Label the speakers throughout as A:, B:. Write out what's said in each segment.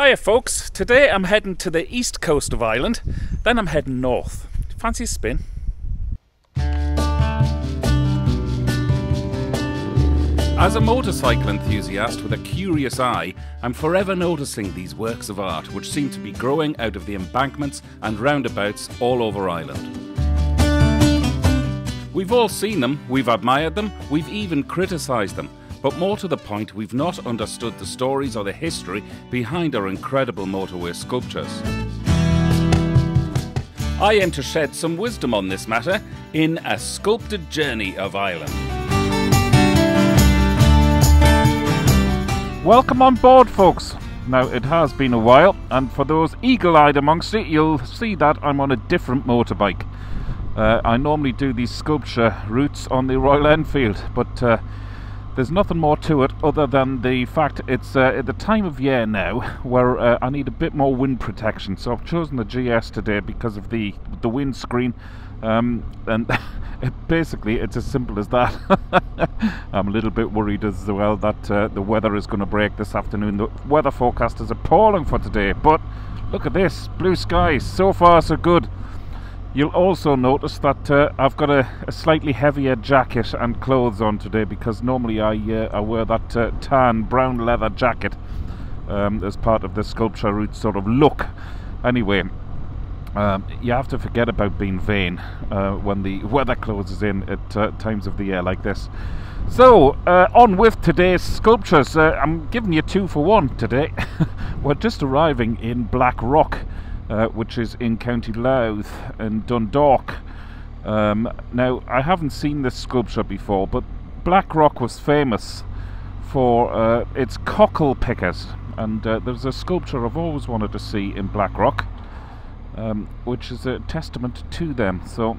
A: Hiya folks, today I'm heading to the east coast of Ireland, then I'm heading north. Fancy a spin? As a motorcycle enthusiast with a curious eye, I'm forever noticing these works of art which seem to be growing out of the embankments and roundabouts all over Ireland. We've all seen them, we've admired them, we've even criticised them. But more to the point, we've not understood the stories or the history behind our incredible motorway sculptures. I aim to shed some wisdom on this matter in A Sculpted Journey of Ireland. Welcome on board, folks. Now, it has been a while, and for those eagle-eyed amongst you, you'll see that I'm on a different motorbike. I normally do these sculpture routes on the Royal Enfield, but there's nothing more to it other than the fact it's at the time of year now where I need a bit more wind protection. So I've chosen the GS today because of the windscreen, and basically it's as simple as that. I'm a little bit worried as well that the weather is going to break this afternoon. The weather forecast is appalling for today, but look at this, blue skies, so far so good. You'll also notice that I've got a slightly heavier jacket and clothes on today, because normally I wear that tan brown leather jacket as part of the sculpture route sort of look. Anyway, you have to forget about being vain when the weather closes in at times of the year like this. So, on with today's sculptures. I'm giving you 2 for 1 today. We're just arriving in Blackrock, which is in County Louth in Dundalk. Now, I haven't seen this sculpture before, but Blackrock was famous for its cockle pickers, and there's a sculpture I've always wanted to see in Blackrock, which is a testament to them. So,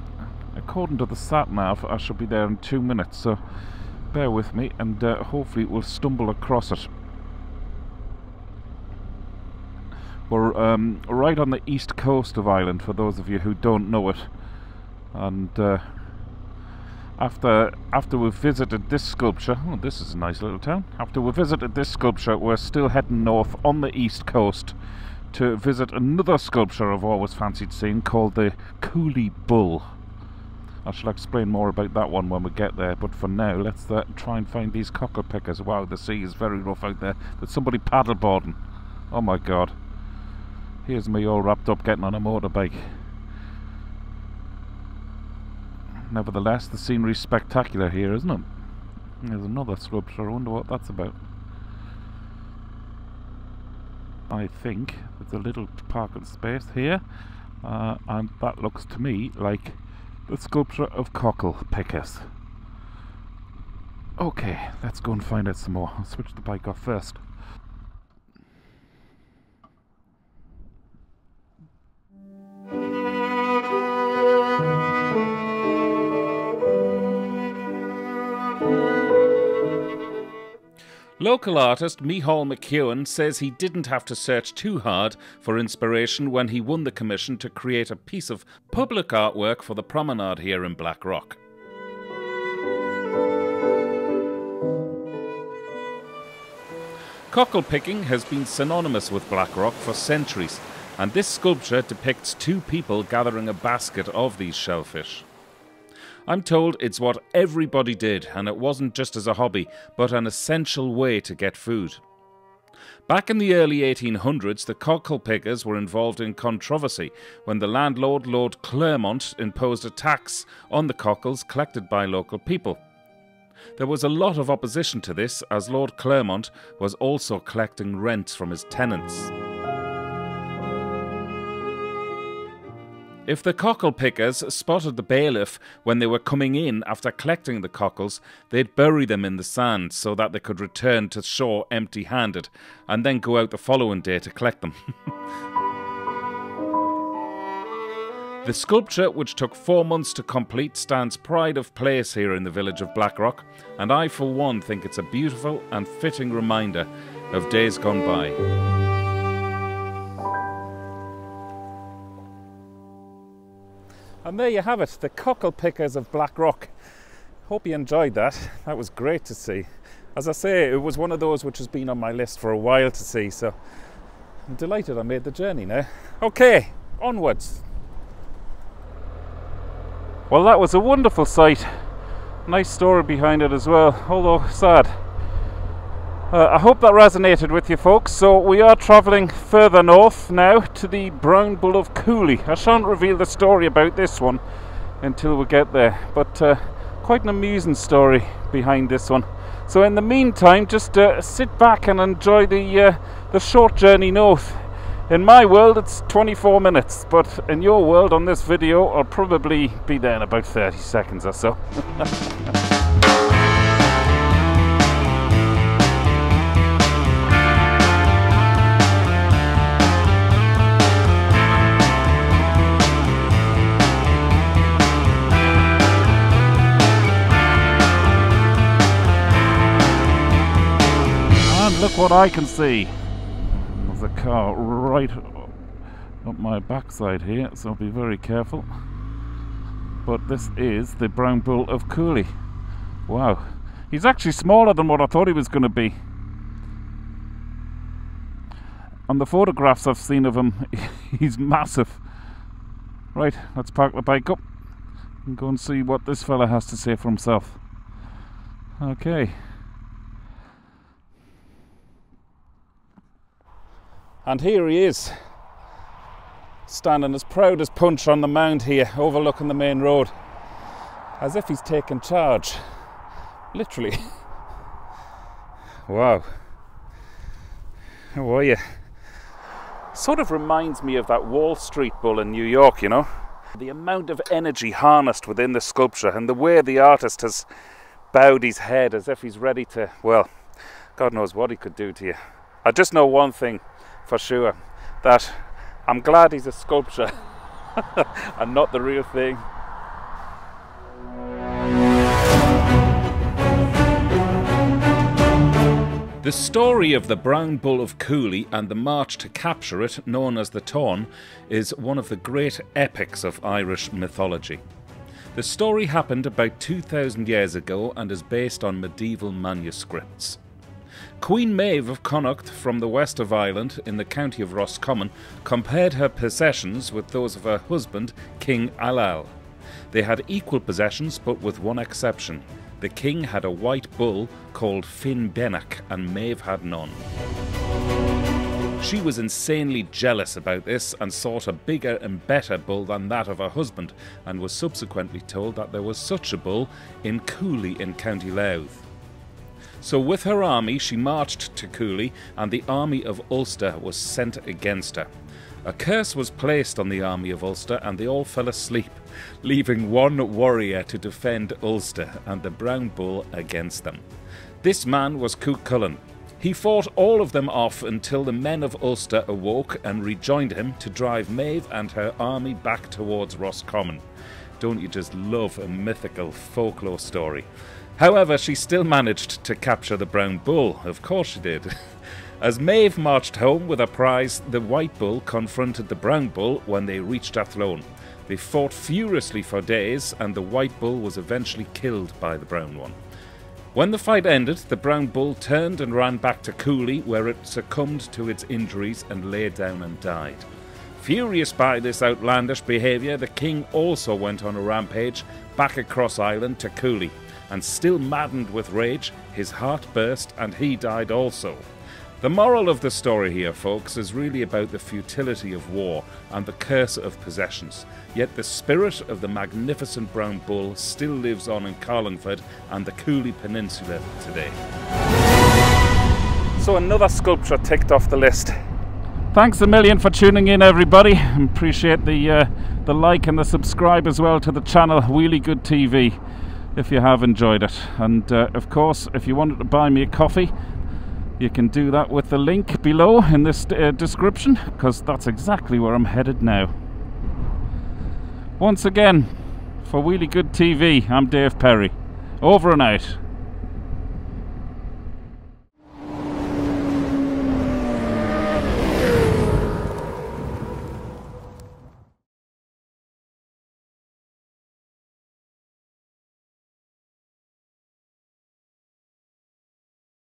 A: according to the sat-nav, I should be there in 2 minutes, so bear with me, and hopefully we'll stumble across it. We're right on the east coast of Ireland, for those of you who don't know it. And after we've visited this sculpture, oh, this is a nice little town. After we've visited this sculpture, we're still heading north on the east coast to visit another sculpture I've always fancied seeing, called the Cooley Bull. I shall explain more about that one when we get there, but for now, let's try and find these cockle pickers. Wow, the sea is very rough out there. There's somebody paddleboarding. Oh my god. Here's me all wrapped up getting on a motorbike. Nevertheless, the scenery's spectacular here, isn't it? There's another sculpture. I wonder what that's about. I think there's a little parking space here, and that looks to me like the sculpture of cockle pickers. Okay, let's go and find out some more. I'll switch the bike off first. Local artist Micheál McEwen says he didn't have to search too hard for inspiration when he won the commission to create a piece of public artwork for the promenade here in Blackrock. Cockle picking has been synonymous with Blackrock for centuries, and this sculpture depicts 2 people gathering a basket of these shellfish. I'm told it's what everybody did, and it wasn't just as a hobby, but an essential way to get food. Back in the early 1800s, the cockle pickers were involved in controversy when the landlord, Lord Clermont, imposed a tax on the cockles collected by local people. There was a lot of opposition to this, as Lord Clermont was also collecting rent from his tenants. If the cockle pickers spotted the bailiff when they were coming in after collecting the cockles, they'd bury them in the sand so that they could return to shore empty-handed, and then go out the following day to collect them. The sculpture, which took 4 months to complete, stands pride of place here in the village of Blackrock, and I for one think it's a beautiful and fitting reminder of days gone by. And there you have it, the cockle pickers of Blackrock. Hope you enjoyed that. That was great to see. As I say, it was one of those which has been on my list for a while to see, so I'm delighted I made the journey now. Okay, onwards. Well, that was a wonderful sight. Nice story behind it as well, although sad. I hope that resonated with you folks. So we are travelling further north now to the Brown Bull of Cooley. I shan't reveal the story about this one until we get there, but quite an amusing story behind this one. So in the meantime, just sit back and enjoy the short journey north. In my world it's 24 minutes, but in your world on this video I'll probably be there in about 30 seconds or so. And look what I can see. There's a car right up my backside here, so be very careful. But this is the Brown Bull of Cooley. Wow, he's actually smaller than what I thought he was going to be. On the photographs I've seen of him, he's massive. Right, let's park the bike up and go and see what this fella has to say for himself. Okay. And here he is, standing as proud as punch on the mound here, overlooking the main road, as if he's taken charge, literally. Wow. How are you? Sort of reminds me of that Wall Street bull in New York, you know. The amount of energy harnessed within the sculpture and the way the artist has bowed his head as if he's ready to, well, God knows what he could do to you. I just know one thing for sure, that I'm glad he's a sculpture and not the real thing. The story of the Brown Bull of Cooley and the march to capture it, known as the Tawn, is one of the great epics of Irish mythology. The story happened about 2,000 years ago and is based on medieval manuscripts. Queen Maeve of Connacht from the west of Ireland in the county of Roscommon compared her possessions with those of her husband, King Ailill. They had equal possessions, but with one exception. The king had a white bull called Finn Benach and Maeve had none. She was insanely jealous about this and sought a bigger and better bull than that of her husband, and was subsequently told that there was such a bull in Cooley in County Louth. So with her army she marched to Cooley, and the army of Ulster was sent against her. A curse was placed on the army of Ulster and they all fell asleep, leaving one warrior to defend Ulster and the Brown Bull against them. This man was Cockle. He fought all of them off until the men of Ulster awoke and rejoined him to drive Maeve and her army back towards Roscommon. Don't you just love a mythical folklore story? However, she still managed to capture the Brown Bull. Of course she did. As Maeve marched home with her prize, the White Bull confronted the Brown Bull when they reached Athlone. They fought furiously for days, and the White Bull was eventually killed by the Brown one. When the fight ended, the Brown Bull turned and ran back to Cooley, where it succumbed to its injuries and lay down and died. Furious by this outlandish behaviour, the king also went on a rampage back across Ireland to Cooley. And still maddened with rage, his heart burst and he died also. The moral of the story here, folks, is really about the futility of war and the curse of possessions. Yet the spirit of the magnificent Brown Bull still lives on in Carlingford and the Cooley Peninsula today. So another sculpture ticked off the list. Thanks a million for tuning in, everybody. Appreciate the like and the subscribe as well to the channel Wheelie Good TV. If you have enjoyed it, and of course if you wanted to buy me a coffee, you can do that with the link below in this description, because that's exactly where I'm headed now. Once again, for Wheelie Good TV, I'm Dave Perry. Over and out.